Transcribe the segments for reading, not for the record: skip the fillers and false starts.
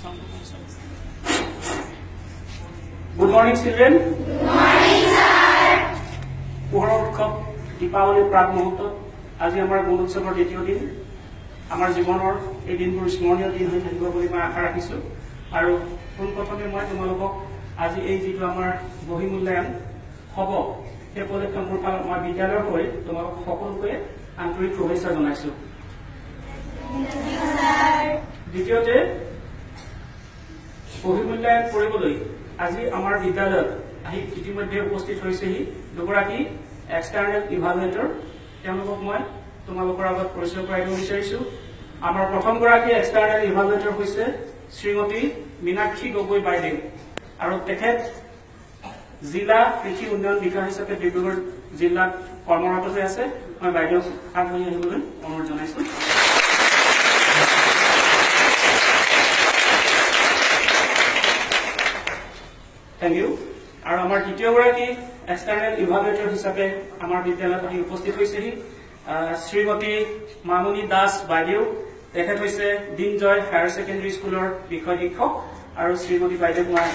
Good morning, children. Good morning, sir. পোহৰৰ উৎসৱ দীপাৱলীৰ প্ৰাক মুহূৰ্তত আজি আমাৰ গুণ উৎসৱৰ দ্বিতীয় দিন আমাৰ জীৱনৰ এই দিনবোৰ স্মৰণীয় দিন হৈ থাকিব বুলি মই আশা ৰাখিছোঁ আৰু পোনপ্ৰথমে মই তোমালোকক আজি এই যিটো আমাৰ বহী মূল্যায়ন হ'ব সেই উপলক্ষে মোৰ ফালৰ মই বিদ্যালয়ৰ হৈ তোমালোক সকলোকে আন্তৰিক শুভেচ্ছা জনাইছোঁ। দ্বিতীয়তে বহী মূল্যায়ন কৰিবলৈ আজি আমাৰ বিদ্যালয়ত আহি ইতিমধ্যে উপস্থিত হৈছেহি দুগৰাকী এক্সটাৰ্নেল ইভালুৱেটৰ। তেওঁলোকক মই তোমালোকৰ আগত পৰিচয় কৰাই দিব বিচাৰিছোঁ। আমাৰ প্ৰথমগৰাকী এক্সটাৰ্নেল ইভালুৱেটৰ হৈছে শ্ৰীমতী মীনাক্ষী গগৈ বাইদেউ আৰু তেখেত জিলা কৃষি উন্নয়ন বিকাশ হিচাপে ডিব্ৰুগড় জিলাত কৰ্মৰত হৈ আছে। মই বাইদেউক আগবাঢ়ি আহিবলৈ অনুৰোধ জনাইছোঁ। Thank you. আৰু আমাৰ দ্বিতীয়গৰাকী এক্সটাৰ্নেল ইভালুৱেটৰ হিচাপে আমাৰ বিদ্যালয়ত আহি উপস্থিত হৈছেহি শ্ৰীমতী মামণি দাস বাইদেউ। তেখেত হৈছে দিনজয় হায়াৰ ছেকেণ্ডেৰী স্কুলৰ বিষয় শিক্ষক আৰু শ্ৰীমতী বাইদেউক মই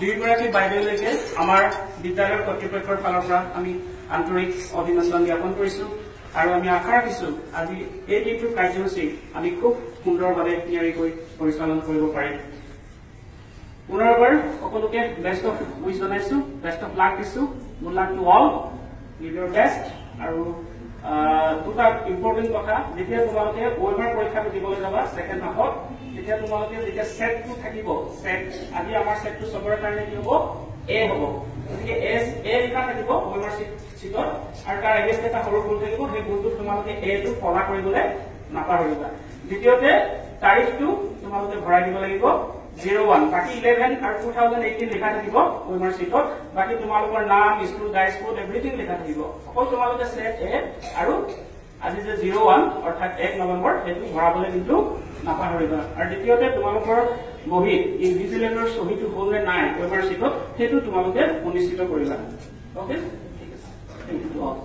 দুয়োগৰাকী বাইদেউলৈকে আমাৰ বিদ্যালয়ৰ কৰ্তৃপক্ষৰ ফালৰ পৰা আমি আন্তৰিক অভিনন্দন জ্ঞাপন কৰিছোঁ আৰু আমি আশা ৰাখিছোঁ আজি এই দিনটোৰ কাৰ্যসূচী আমি খুব সুন্দৰভাৱে নিয়াৰিকৈ পৰিচালনা কৰিব পাৰিম। পুনৰবাৰ সকলোকে বেষ্ট অফ উইচ জনাইছোঁ, বেষ্ট অফ লাক দিছোঁ। Good luck to all, give Euro best. আৰু দুটা ইম্পৰ্টেণ্ট কথা, যেতিয়া তোমালোকে ওয়েমাৰ পৰীক্ষাটো দিবলৈ যাবা ছেকেণ্ড হাফত, তেতিয়া তোমালোকে যেতিয়া ছেটটো থাকিব, ছেট আজি আমাৰ ছেটটো চবৰে কাৰণে কি হ'ব, এ হ'ব। গতিকে এ লিখা থাকিব ওয়েমাৰ চিটত আৰু তাৰ এগেইনষ্ট এটা সৰু ভুল থাকিব, সেই ভুলটোত তোমালোকে এটো কলা কৰিবলৈ নাপাহৰিবা। দ্বিতীয়তে তাৰিখটো তোমালোকে ভৰাই দিব লাগিব 01, বাকী 11 আৰু 2018 লিখা থাকিব ওয়েমাৰ চিটত। বাকী তোমালোকৰ নাম, স্কুল, গাইড স্কুল এভৰিথিং লিখা থাকিব। অকল তোমালোকে ছেট এ আৰু আজি যে 01 অৰ্থাৎ 1 নৱেম্বৰ সেইটো ভৰাবলৈ কিন্তু নাপাহৰিবা। আৰু দ্বিতীয়তে তোমালোকৰ বহীত ইনভিজিলেটৰ চহীটো হ'ল নে নাই ওয়েমাৰ চিটত সেইটো তোমালোকে সুনিশ্চিত কৰিবা। অ'কে, ঠিক আছে। Thank you all.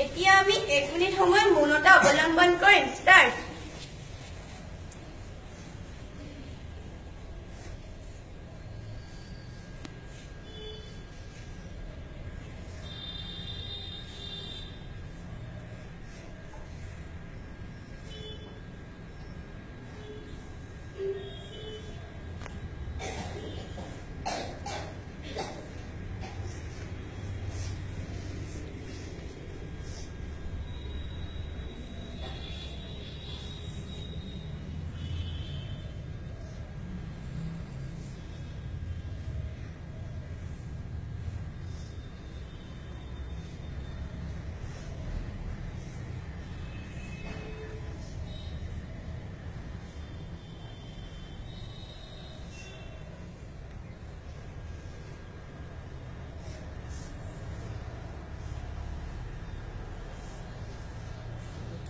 এতিয়া আমি 1 মিনিট সময় মৌনতা অৱলম্বন কৰিম। ষ্টাৰ্ট।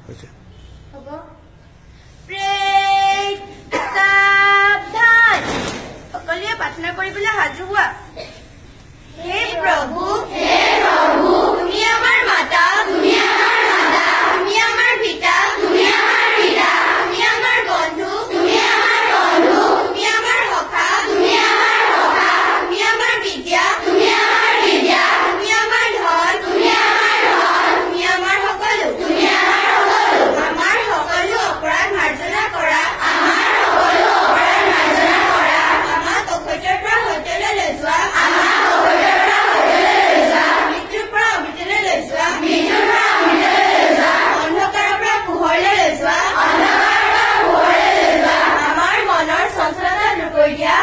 হৈছে। হ'ব। প্ৰেজ সাৱধান, সকলোৱে প্ৰাৰ্থনা কৰিবলৈ সাজু হোৱা। হে প্ৰভু, তুমি আমাৰ মাতা, তুমি আমাৰ পিতা, তুমি আমাৰ বন্ধু, তুমি আমাৰ সখা, তুমি আমাৰ বিদ্যা, তুমি আমাৰ ধন, তুমি আমাৰ সকলো, আমাৰ সকলো অপৰাধ মাৰ্জনা কৰা, আমাক অসত্যৰ পৰা সত্যলৈ লৈ যোৱা, মৃত্যুৰ পৰা অমৃতলৈ লৈ যোৱা, অন্ধকাৰৰ পৰা পোহৰলৈ লৈ যোৱা, আমাৰ মনৰ চঞ্চলতা দূৰ কৰি দিয়া,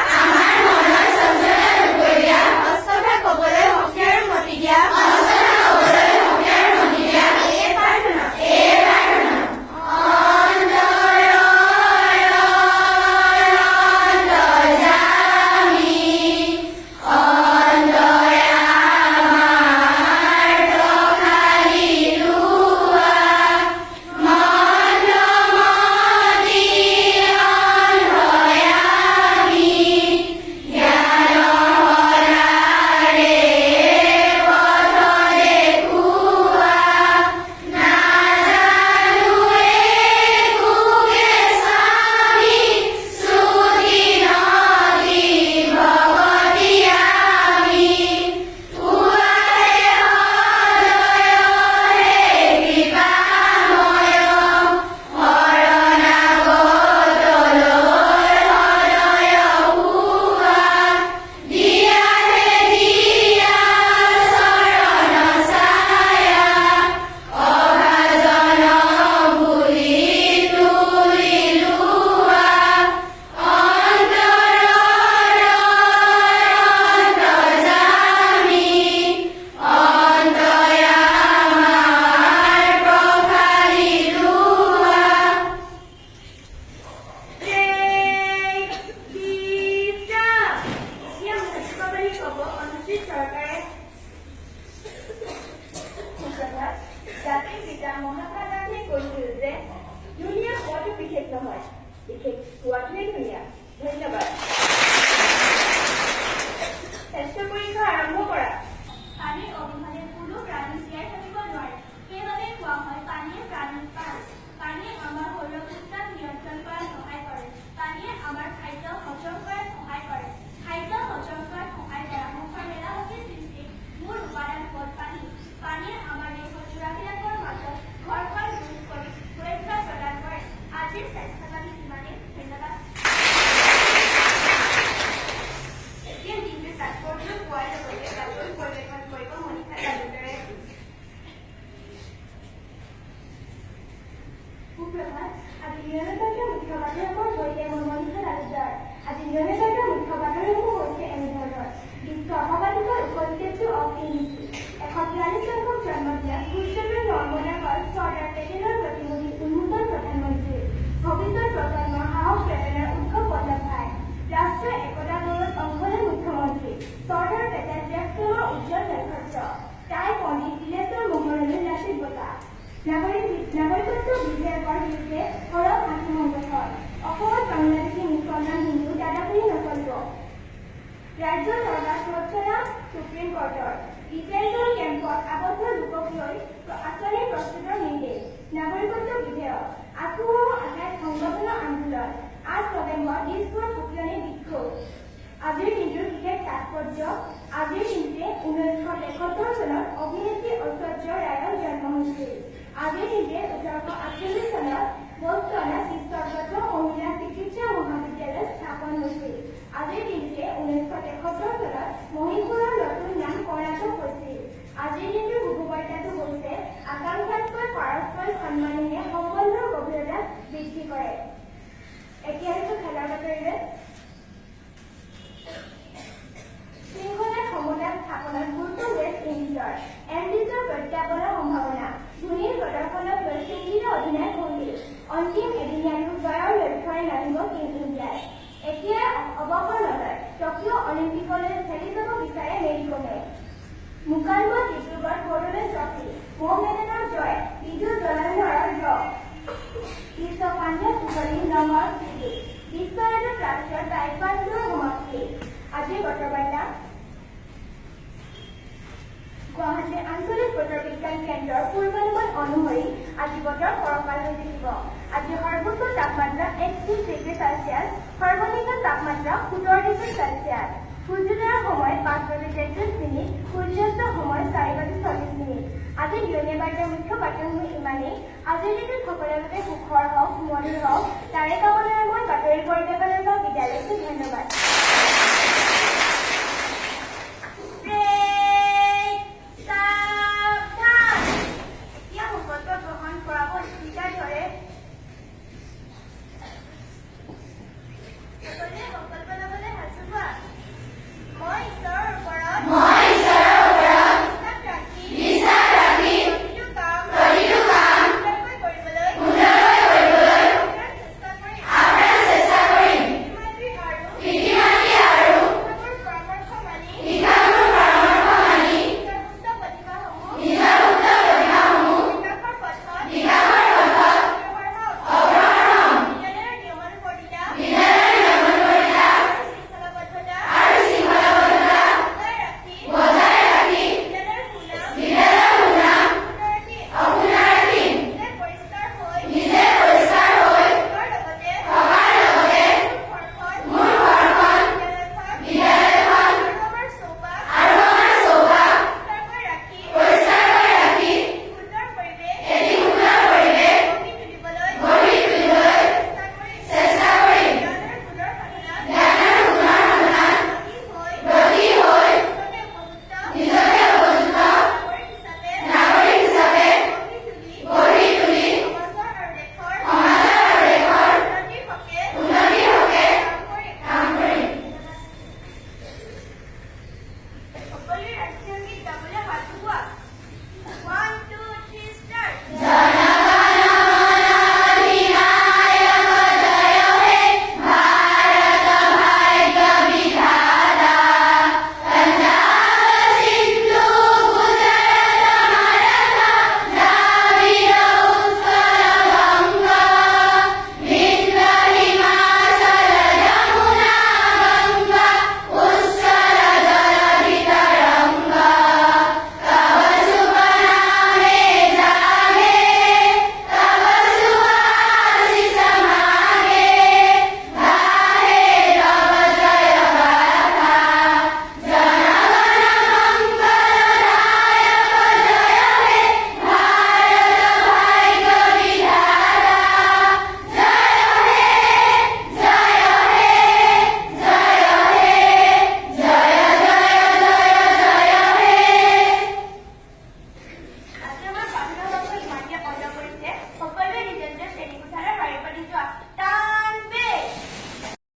অশ্ৰদ্ধা ক'বলৈ শক্তি আৰু মতি দিয়া, এই প্ৰাৰ্থনা জাতিৰ পিতা মহাত্মা গান্ধীয়ে কৈছিল যে দুনিয়া হোৱাটো বিশেষ নহয়, বিশেষ হোৱাটোৱে দুনিয়া। ধন্যবাদ। স্বাস্থ্য পৰীক্ষা আৰম্ভ কৰা। পানীৰ অবিহনে কোনো প্ৰাণী জীয়াই থাকিব নোৱাৰে, সেইবাবে কোৱা হয় পানীয়ে প্ৰাণীৰ প্ৰাণ। পানীয়ে আমাৰ শৰীৰৰ উত্তাপ নিয়ন্ত্ৰণ কৰাত সহায় কৰে, পানীয়ে আমাৰ খাদ্য হজম কৰাত সহায় কৰে, খাদ্য হজম কৰাত সহায় কৰা মুখৰ মেলামতিৰ সৃষ্টিৰ মূল উপাদান হ'ল পানী। পানীয়ে আমাৰ দেশৰ চোৰাবিলাকৰ মাজত ঘৰখন দূৰ কৰি সুৰক্ষা প্ৰদান কৰে। আজিৰ স্বাস্থ্যবাণী ইমানেই। ধন্যবাদ। এতিয়া দিনটোৰ তাৎপৰ্য পোৱাৰ লগতে বাতৰি পৰিৱেশন কৰিব মনিকা তালুকদাৰে। সুপ্ৰভাত। আজি নিয়মিত মুখ্য বাতৰিসমূহৰ সৈতে মই মনিকা তালুকদাৰ। আজি নিয়মিত মুখ্য বাতৰিসমূহ হৈছে এনেধৰণৰ। বিশ্ব সৰ্বাধিক উপস্থিতি অফ ইউনিটি 143 সংখ্যক জন্মদিন গুজৰাটৰ নৰ্মদাগড় চৰ্দাৰ পেটেলৰ প্ৰতিমূৰ্তি উন্মোচন প্ৰধানমন্ত্ৰী। ভৱিষ্যত প্ৰজন্মৰ সাহস প্ৰেৰণাৰ উৎস বল্লভ ভাই। ৰাষ্ট্ৰীয় একতা দৌৰত অংশ লৈ মুখ্যমন্ত্ৰী। চৰ্দাৰ পেটেল ব্যক্তিৰ উজ্জ্বল নেতৃত্ব। তাই পণ্ডিত দিলেশ্বৰ মোহনলৈ লাচিত বঁটা। নাগৰিকত্ব বিধেয়কৰ বিৰুদ্ধে সৰব আত্মসংগঠন। অসমত বাংলাদেশী মুছলমান হিন্দু দাদাগিৰি নচলিব। ৰাজ্য চৰকাৰ সুৰক্ষা সুপ্ৰিম কোৰ্টৰ। ডিটেনশ্যন কেম্পত আবদ্ধ লোকক লৈ আঁচনি প্ৰস্তুতৰ নিৰ্দেশ। নাগৰিকত্ব বিধেয়ক। আত্মসহ আঠাইছ সংগঠন আন্দোলন। 8 নৱেম্বৰ দিছপুৰত উকিলনি বিক্ষোভ। আজিৰ দিনটোৰ বিশেষ তাৎপৰ্য। আজিৰ দিনটোৱে 1973 চনত অভিনেত্ৰী ঐশ্বৰ্য ৰায়ৰ জন্ম হৈছিল। আজিৰ দিনটোৱে 1848 চনত বষ্টনত বিশ্বৰ প্ৰথম মহিলা চিকিৎসা মহাবিদ্যালয় স্থাপন হৈছিল। আজিৰ দিনটোৱে 1973 চনত মহীশূৰৰ নতুন নাম কৰ্ণাটক হৈছিল। আজিৰ দিনটোৰ শুভবাৰ্তাটো হৈছে আকাংক্ষাতকৈ পাৰস্পৰিক সন্মানেৰে সম্বন্ধৰ গভীৰতা বৃদ্ধি কৰে। এতিয়া হৈছে খেলাৰ বাতৰিৰে। শৃংখলাত সমতা স্থাপনত গুৰুত্ব ৱেষ্ট ইণ্ডিজৰ। এণ্ডিজৰ প্ৰত্যাৱৰ্তনৰ সম্ভাৱনা। ধোনীৰ প্ৰদৰ্শনক লৈ চিন্তিত অধিনায়ক কোহলি। অন্তিম এদিনীয়াটো জয়ৰ লক্ষ্যৰে নামিব টিম ইণ্ডিয়াই। এতিয়া অৱসৰ নলয়। টকিঅ' অলিম্পিকলৈ খেলি যাব বিচাৰে মেৰী কমে। মুকালমত ডিব্ৰুগড় বড়োলেণ্ড ট্ৰফী। ম'মেডানৰ জয়, বিজু জলাধাৰৰ ড্ৰ। ৰাষ্ট্ৰীয় টাইকোৱাণ্ডোৰ সমাপ্তি। আজিৰ বতৰ বাৰ্তা। গুৱাহাটী আঞ্চলিক বতৰ বিজ্ঞান কেন্দ্ৰৰ পূৰ্বানুমান অনুসৰি আজি বতৰ ফৰকাল হৈ থাকিব। আজি সৰ্বোচ্চ তাপমাত্ৰা 31 ডিগ্ৰী চেলছিয়াছ, সৰ্বনিম্ন তাপমাত্ৰা 17 ডিগ্ৰী চেলছিয়াছ। সূৰ্যোদয়ৰ সময় 5:33, সূৰ্যাস্তৰ সময় 4:40। আজি বিয়নীয়া বাৰ্তাৰ মুখ্য বাতৰিসমূহ ইমানেই। আজিৰ দিনটোত সকলোৰে বাবে সুখৰ হওক, মধুৰ হওক, তাৰে কামনাৰে মই বাতৰি পৰিৱেশক